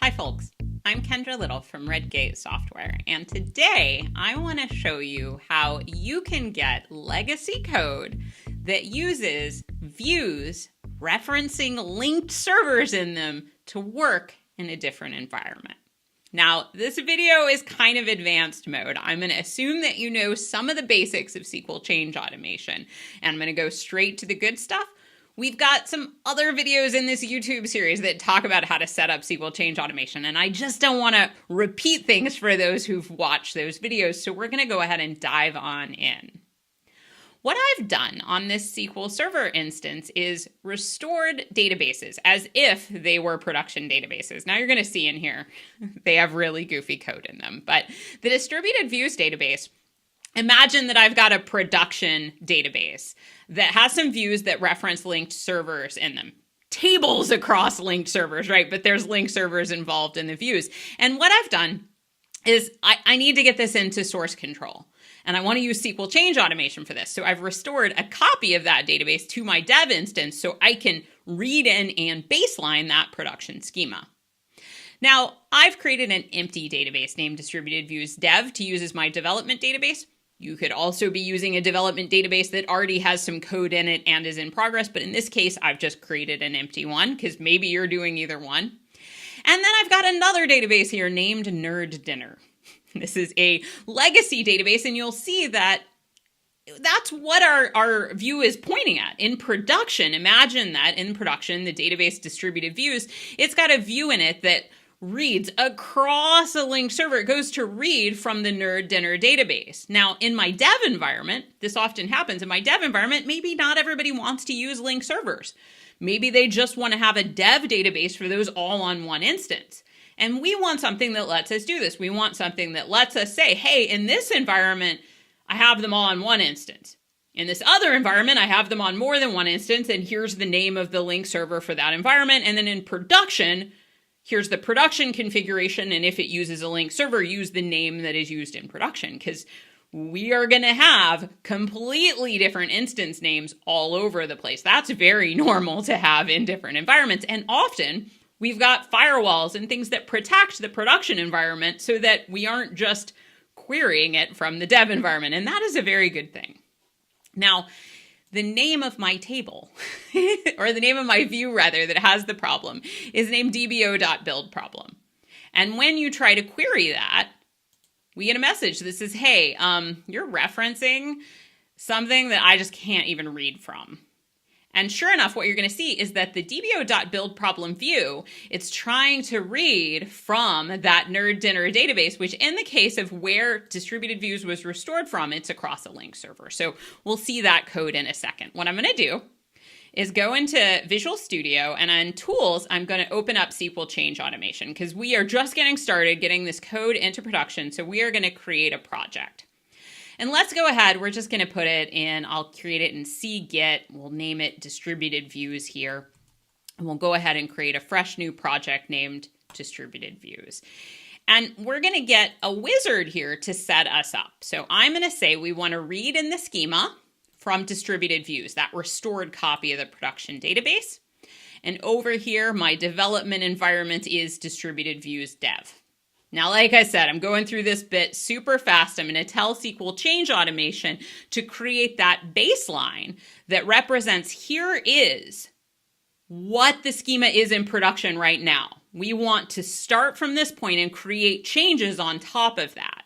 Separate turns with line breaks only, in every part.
Hi folks, I'm Kendra Little from Redgate Software, and today I want to show you how you can get legacy code that uses views referencing linked servers in them to work in a different environment. Now, this video is kind of advanced mode. I'm going to assume that you know some of the basics of SQL change automation, and I'm going to go straight to the good stuff. We've got some other videos in this YouTube series that talk about how to set up SQL change automation, and I just don't want to repeat things for those who've watched those videos, so we're going to go ahead and dive on in. What I've done on this SQL Server instance is restored databases as if they were production databases. Now you're going to see in here, they have really goofy code in them, but the distributed views database, imagine that I've got a production database that has some views that reference linked servers in them. Tables across linked servers, right? But there's linked servers involved in the views. And what I've done is I need to get this into source control. And I want to use SQL change automation for this. So I've restored a copy of that database to my dev instance so I can read in and baseline that production schema. Now, I've created an empty database named distributed views dev to use as my development database. You could also be using a development database that already has some code in it and is in progress, but in this case, I've just created an empty one because maybe you're doing either one. And then I've got another database here named Nerd Dinner. This is a legacy database, and you'll see that that's what our view is pointing at. In production, imagine that in production, the database distributed views, it's got a view in it that reads across a linked server. It goes to read from the Nerd Dinner database. Now, in my dev environment, this often happens. In my dev environment, maybe not everybody wants to use linked servers. Maybe they just want to have a dev database for those all on one instance. And we want something that lets us do this. We want something that lets us say, hey, in this environment, I have them all on one instance. In this other environment, I have them on more than one instance, and here's the name of the link server for that environment. And then in production, here's the production configuration, and if it uses a link server, use the name that is used in production, because we are going to have completely different instance names all over the place. That's very normal to have in different environments, and often we've got firewalls and things that protect the production environment so that we aren't just querying it from the dev environment, and that is a very good thing. Now, the name of my table, or the name of my view rather, that has the problem is named dbo.buildProblem. And when you try to query that, we get a message that says, hey, you're referencing something that I just can't even read from. And sure enough, what you're going to see is that the dbo.buildProblem view, it's trying to read from that Nerd Dinner database, which in the case of where distributed views was restored from, it's across a link server. So we'll see that code in a second. What I'm going to do is go into Visual Studio, and on Tools, I'm going to open up SQL Change Automation because we are just getting started getting this code into production. So we are going to create a project. And let's go ahead, we're just going to put it in, I'll create it in cgit, we'll name it distributed views here, and we'll go ahead and create a fresh new project named distributed views. And we're going to get a wizard here to set us up. So I'm going to say we want to read in the schema from distributed views, that restored copy of the production database. And over here, my development environment is distributed views dev. Now, like I said, I'm going through this bit super fast. I'm going to tell SQL change automation to create that baseline that represents here is what the schema is in production right now. We want to start from this point and create changes on top of that.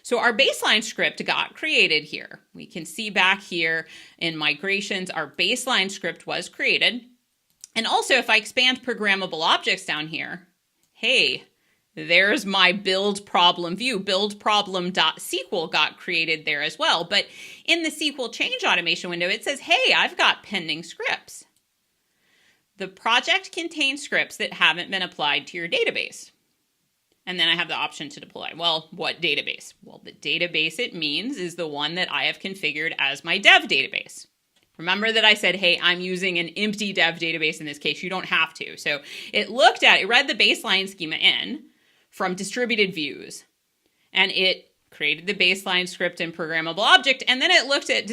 So our baseline script got created here. We can see back here in migrations, our baseline script was created. And also if I expand programmable objects down here, hey, there's my build problem view. Buildproblem.sql got created there as well. But in the SQL change automation window, it says, hey, I've got pending scripts. The project contains scripts that haven't been applied to your database. And then I have the option to deploy. Well, what database? Well, the database it means is the one that I have configured as my dev database. Remember that I said, hey, I'm using an empty dev database in this case. You don't have to. So it read the baseline schema in from distributed views, and it created the baseline script in programmable object, and then it looked at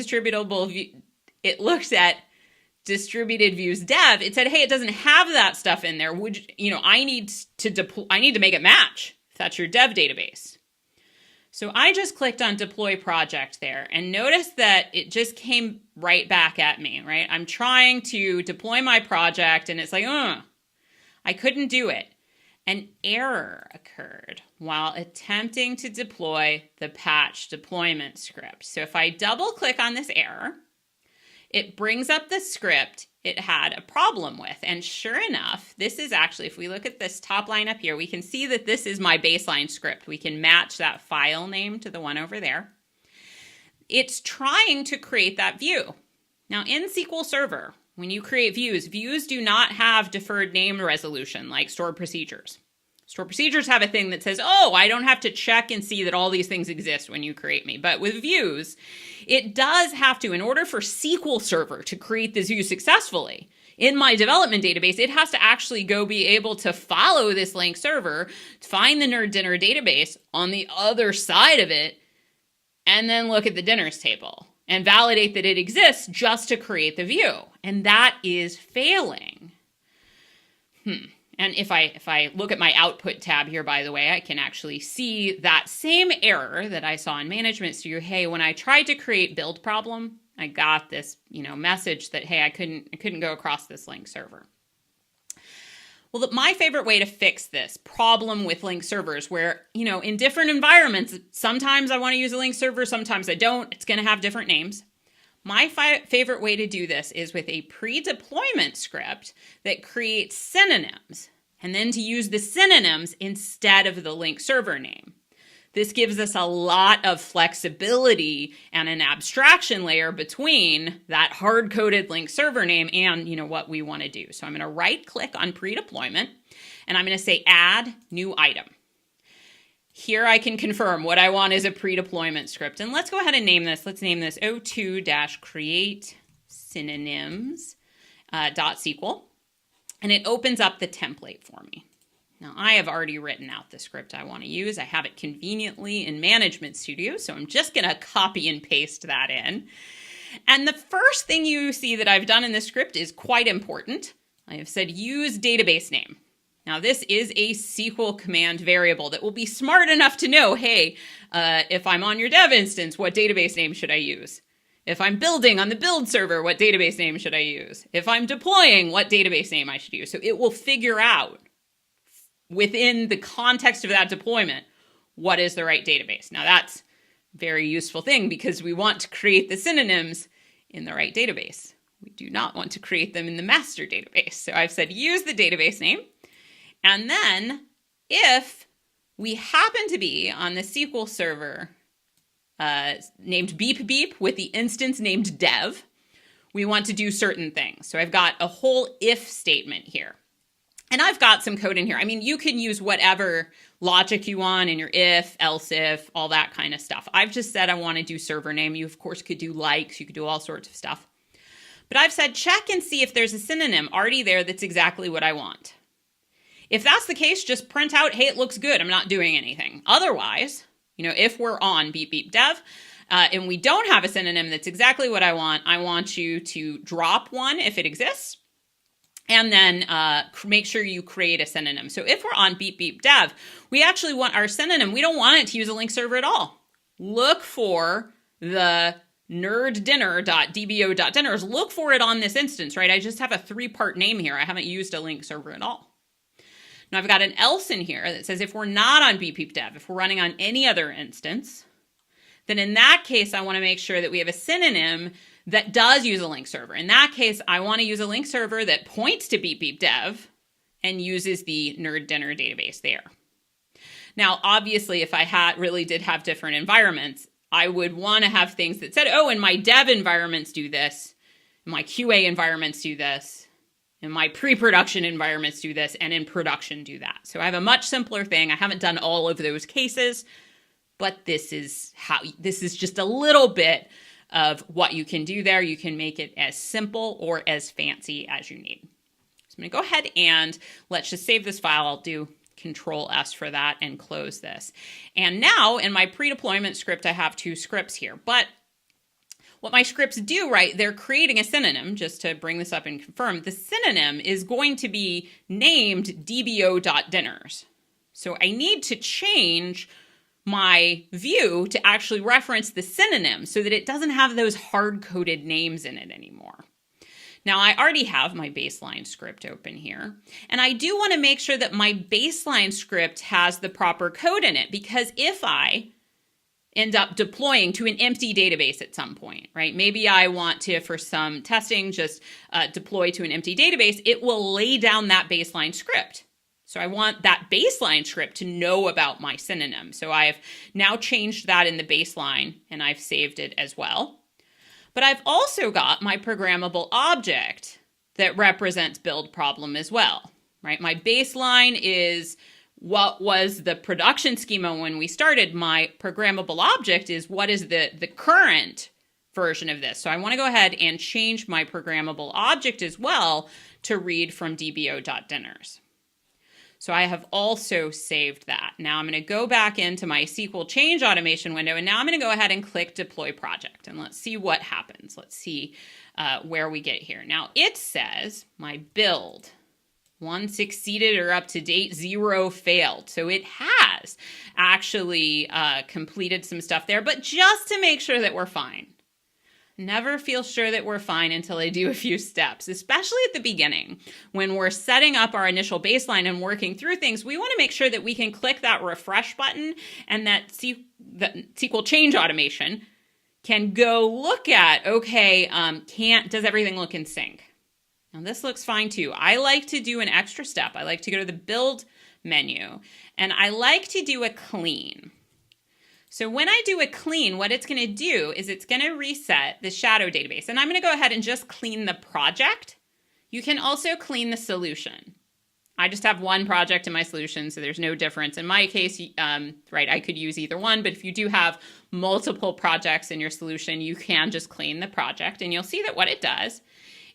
distributed views dev, it said, hey, it doesn't have that stuff in there. I need to make it match if that's your dev database. So I just clicked on deploy project there and notice that it just came right back at me, right? I'm trying to deploy my project and it's like, I couldn't do it. An error occurred while attempting to deploy the patch deployment script. So if I double click on this error, it brings up the script it had a problem with. And sure enough, this is actually, if we look at this top line up here, we can see that this is my baseline script. We can match that file name to the one over there. It's trying to create that view. Now in SQL Server, when you create views, views do not have deferred name resolution like stored procedures. Stored procedures have a thing that says, oh, I don't have to check and see that all these things exist when you create me. But with views, it does have to, in order for SQL Server to create this view successfully, in my development database, it has to actually go be able to follow this link server, find the nerd dinner database on the other side of it, and then look at the dinners table and validate that it exists just to create the view. And that is failing. And if I look at my output tab here, by the way, I can actually see that same error that I saw in Management Studio. Hey, when I tried to create build problem, I got this, message that, hey, I couldn't go across this link server. Well, my favorite way to fix this problem with link servers where, in different environments, sometimes I want to use a link server, sometimes I don't. It's going to have different names. My favorite way to do this is with a pre-deployment script that creates synonyms, and then to use the synonyms instead of the link server name. This gives us a lot of flexibility and an abstraction layer between that hard-coded link server name and what we want to do. So I'm going to right-click on pre-deployment, and I'm going to say Add New Item. Here I can confirm what I want is a pre-deployment script. And let's go ahead and name this. Let's name this O2-create synonyms.sql. And it opens up the template for me. Now I have already written out the script I want to use. I have it conveniently in Management Studio, so I'm just going to copy and paste that in. And the first thing you see that I've done in this script is quite important. I have said use database name. Now this is a SQL command variable that will be smart enough to know, hey, if I'm on your dev instance, what database name should I use? If I'm building on the build server, what database name should I use? If I'm deploying, what database name I should use? So it will figure out within the context of that deployment, what is the right database? Now that's a very useful thing because we want to create the synonyms in the right database. We do not want to create them in the master database. So I've said use the database name. And then if we happen to be on the SQL server named beep beep with the instance named dev, we want to do certain things. So I've got a whole if statement here. And I've got some code in here. I mean, you can use whatever logic you want in your if, else if, all that kind of stuff. I've just said I want to do server name. You, of course, could do likes. You could do all sorts of stuff. But I've said check and see if there's a synonym already there that's exactly what I want. If that's the case, just print out, hey, it looks good. I'm not doing anything. Otherwise, if we're on beep beep dev and we don't have a synonym that's exactly what I want you to drop one if it exists. And then make sure you create a synonym. So if we're on beep beep dev, we actually want our synonym. We don't want it to use a link server at all. Look for the nerddinner.dbo.dinners. Look for it on this instance, right? I just have a 3-part name here. I haven't used a link server at all. Now I've got an else in here that says if we're not on beep beep dev, if we're running on any other instance, then in that case, I want to make sure that we have a synonym that does use a link server. In that case, I want to use a link server that points to beep beep dev and uses the nerd dinner database there. Now, obviously, if I really did have different environments, I would want to have things that said, oh, in my dev environments do this, in my QA environments do this, in my pre-production environments do this, and in production do that. So I have a much simpler thing. I haven't done all of those cases, but this is just a little bit of what you can do there. You can make it as simple or as fancy as you need. So I'm going to go ahead and let's just save this file. I'll do Control S for that and close this. And now in my pre-deployment script, I have 2 scripts here. But what my scripts do, right, they're creating a synonym, just to bring this up and confirm. The synonym is going to be named dbo.dinners. So I need to change my view to actually reference the synonym so that it doesn't have those hard-coded names in it anymore. Now, I already have my baseline script open here, and I do want to make sure that my baseline script has the proper code in it, because if I end up deploying to an empty database at some point, right? Maybe I want to, for some testing, just deploy to an empty database, it will lay down that baseline script. So I want that baseline script to know about my synonym. So I've now changed that in the baseline, and I've saved it as well. But I've also got my programmable object that represents build problem as well, right? My baseline is what was the production schema when we started. My programmable object is what is the current version of this. So I want to go ahead and change my programmable object as well to read from dbo.dinners. So I have also saved that. Now I'm going to go back into my SQL change automation window, and now I'm going to go ahead and click deploy project, and let's see what happens. Let's see where we get here. Now it says my build, 1 succeeded or up to date, 0 failed. So it has actually completed some stuff there, but just to make sure that we're fine. Never feel sure that we're fine until I do a few steps, especially at the beginning. When we're setting up our initial baseline and working through things, we want to make sure that we can click that refresh button and that SQL change automation can go look at, okay, does everything look in sync? Now this looks fine too. I like to do an extra step. I like to go to the build menu, and I like to do a clean. So when I do a clean, what it's going to do is it's going to reset the shadow database. And I'm going to go ahead and just clean the project. You can also clean the solution. I just have one project in my solution, so there's no difference. In my case, right, I could use either one, but if you do have multiple projects in your solution, you can just clean the project. And you'll see that what it does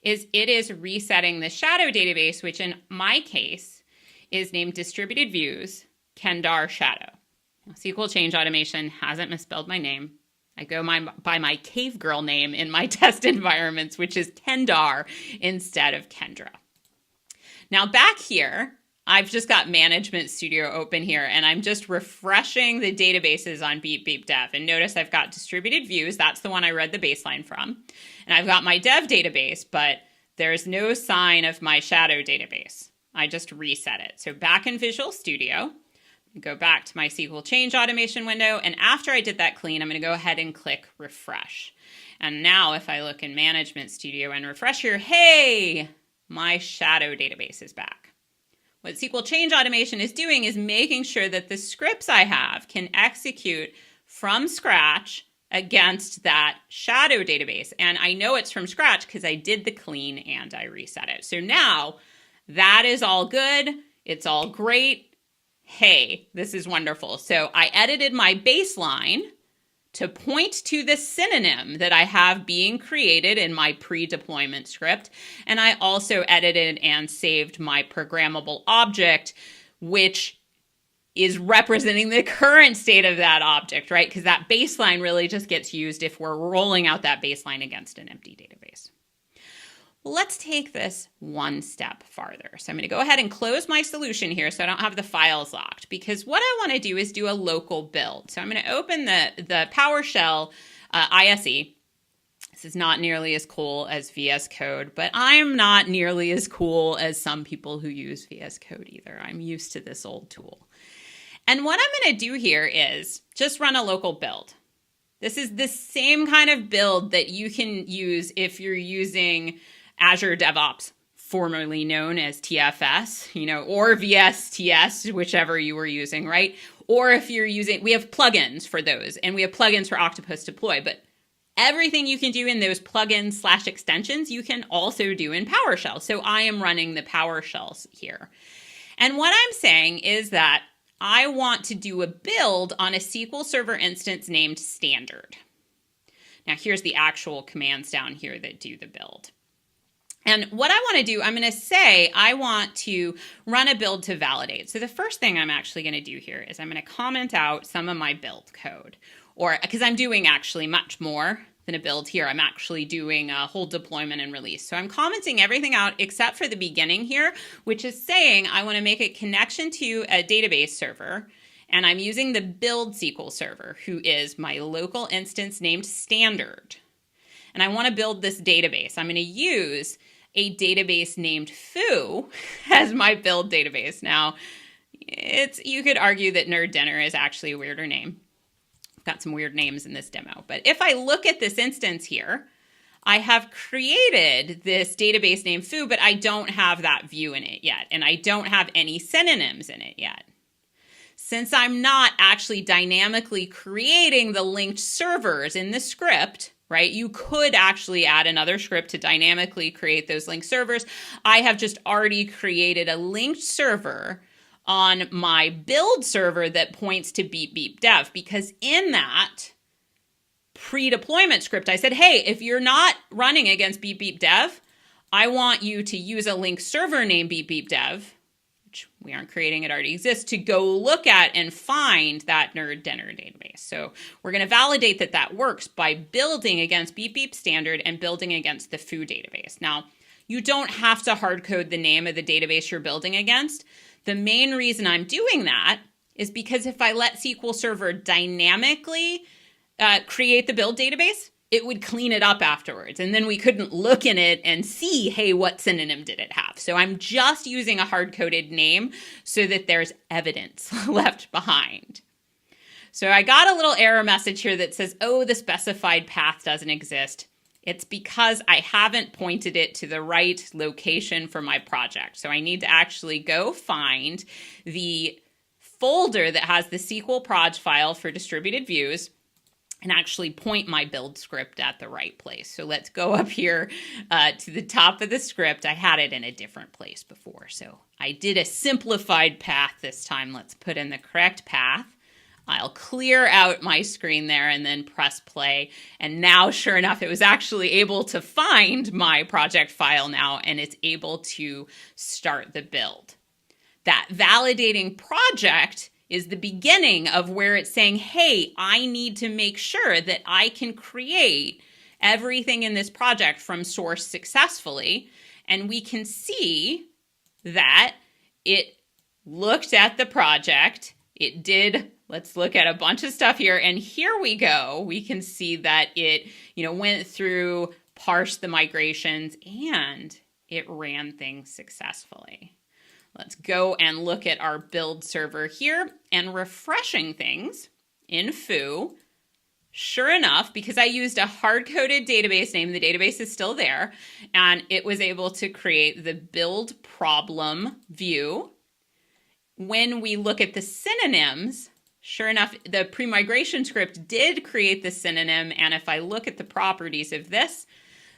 is it is resetting the shadow database, which in my case is named distributed views, Kendra shadow. SQL change automation hasn't misspelled my name. I go by my cave girl name in my test environments, which is Kendra instead of Kendra. Now back here, I've just got Management Studio open here, and I'm just refreshing the databases on Beep Beep Dev. And notice I've got distributed views. That's the one I read the baseline from. And I've got my dev database, but there's no sign of my shadow database. I just reset it. So back in Visual Studio, go back to my SQL change automation window, and after I did that clean, I'm going to go ahead and click refresh. And now if I look in Management Studio and refresh here, hey, my shadow database is back. What SQL change automation is doing is making sure that the scripts I have can execute from scratch against that shadow database. And I know it's from scratch because I did the clean and I reset it. So now that is all good. It's all great. Hey, this is wonderful. So I edited my baseline to point to the synonym that I have being created in my pre-deployment script. And I also edited and saved my programmable object, which is representing the current state of that object, right? Because that baseline really just gets used if we're rolling out that baseline against an empty database. Let's take this one step farther. So I'm going to go ahead and close my solution here so I don't have the files locked, because what I want to do is do a local build. So I'm going to open the PowerShell ISE. This is not nearly as cool as VS Code, but I'm not nearly as cool as some people who use VS Code either. I'm used to this old tool. And what I'm going to do here is just run a local build. This is the same kind of build that you can use if you're using Azure DevOps, formerly known as TFS, or VSTS, whichever you were using, right? Or if you're using, we have plugins for those, and we have plugins for Octopus Deploy, but everything you can do in those plugins/extensions, you can also do in PowerShell. So I am running the PowerShells here. And what I'm saying is that I want to do a build on a SQL Server instance named standard. Now here's the actual commands down here that do the build. And what I want to do, I'm going to say I want to run a build to validate. So the first thing I'm actually going to do here is I'm going to comment out some of my build code, or because I'm doing actually much more than a build here. I'm actually doing a whole deployment and release. So I'm commenting everything out except for the beginning here, which is saying I want to make a connection to a database server. And I'm using the build SQL server, who is my local instance named standard. And I want to build this database. I'm going to use a database named foo as my build database. Now, you could argue that Nerd Dinner is actually a weirder name. I've got some weird names in this demo. But if I look at this instance here, I have created this database named foo, but I don't have that view in it yet. And I don't have any synonyms in it yet. Since I'm not actually dynamically creating the linked servers in the script, right? You could actually add another script to dynamically create those linked servers. I have just already created a linked server on my build server that points to beep beep dev, because in that pre-deployment script, I said, hey, if you're not running against beep beep dev, I want you to use a linked server named beep beep dev, which we aren't creating, it already exists, to go look at and find that Nerd Dinner database. So we're going to validate that that works by building against beep beep standard and building against the foo database. Now, you don't have to hard code the name of the database you're building against. The main reason I'm doing that is because if I let SQL Server dynamically create the build database, it would clean it up afterwards. And then we couldn't look in it and see, hey, what synonym did it have? So I'm just using a hard-coded name so that there's evidence left behind. So I got a little error message here that says, oh, the specified path doesn't exist. It's because I haven't pointed it to the right location for my project. So I need to actually go find the folder that has the SQL proj file for distributed views and actually point my build script at the right place. So let's go up here to the top of the script. I had it in a different place before. So I did a simplified path this time. Let's put in the correct path. I'll clear out my screen there and then press play. And now, sure enough, it was actually able to find my project file now, and it's able to start the build. That validating project is the beginning of where it's saying, hey, I need to make sure that I can create everything in this project from source successfully. And we can see that it looked at the project. It did. Let's look at a bunch of stuff here. And here we go. We can see that it, went through, parsed the migrations, and it ran things successfully. Let's go and look at our build server here and refreshing things in foo. Sure enough, because I used a hard-coded database name, the database is still there, and it was able to create the build problem view. When we look at the synonyms, sure enough, the pre-migration script did create the synonym, and if I look at the properties of this,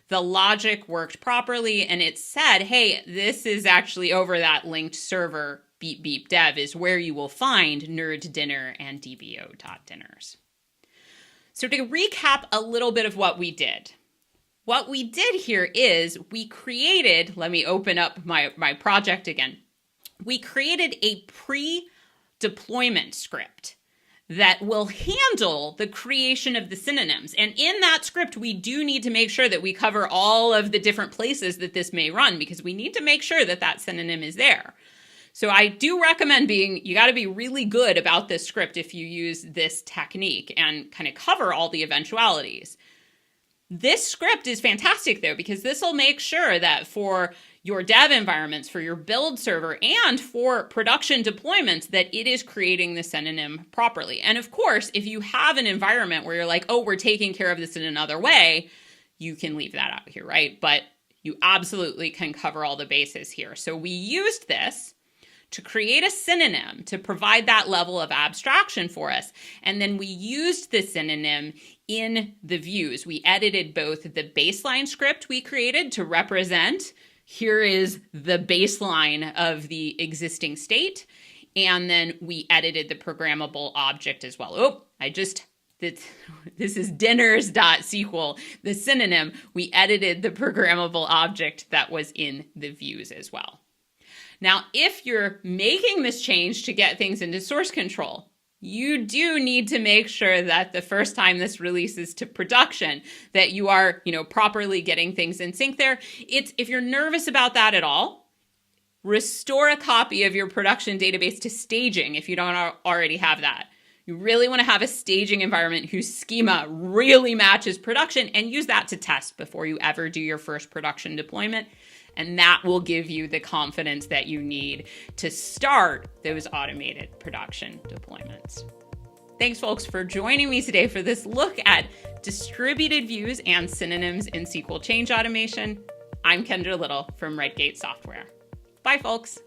the logic worked properly, and it said, hey, this is actually over that linked server, beep beep dev, is where you will find Nerd Dinner and dbo.dinners. So to recap a little bit of what we did. What we did here is we created, let me open up my project again. We created a pre-deployment script that will handle the creation of the synonyms. And in that script, we do need to make sure that we cover all of the different places that this may run, because we need to make sure that that synonym is there. So I do recommend you got to be really good about this script if you use this technique and kind of cover all the eventualities. This script is fantastic, though, because this will make sure that for your dev environments, for your build server, and for production deployments, that it is creating the synonym properly. And of course, if you have an environment where you're like, oh, we're taking care of this in another way, you can leave that out here, right? But you absolutely can cover all the bases here. So we used this to create a synonym to provide that level of abstraction for us. And then we used the synonym in the views. We edited both the baseline script we created to represent, here is the baseline of the existing state. And then we edited the programmable object as well. Oh, this is dinners.sql, the synonym. We edited the programmable object that was in the views as well. Now, if you're making this change to get things into source control, you do need to make sure that the first time this releases to production, that you are, properly getting things in sync there. If you're nervous about that at all, restore a copy of your production database to staging if you don't already have that. You really want to have a staging environment whose schema really matches production, and use that to test before you ever do your first production deployment. And that will give you the confidence that you need to start those automated production deployments. Thanks, folks, for joining me today for this look at distributed views and synonyms in SQL change automation. I'm Kendra Little from Redgate Software. Bye, folks.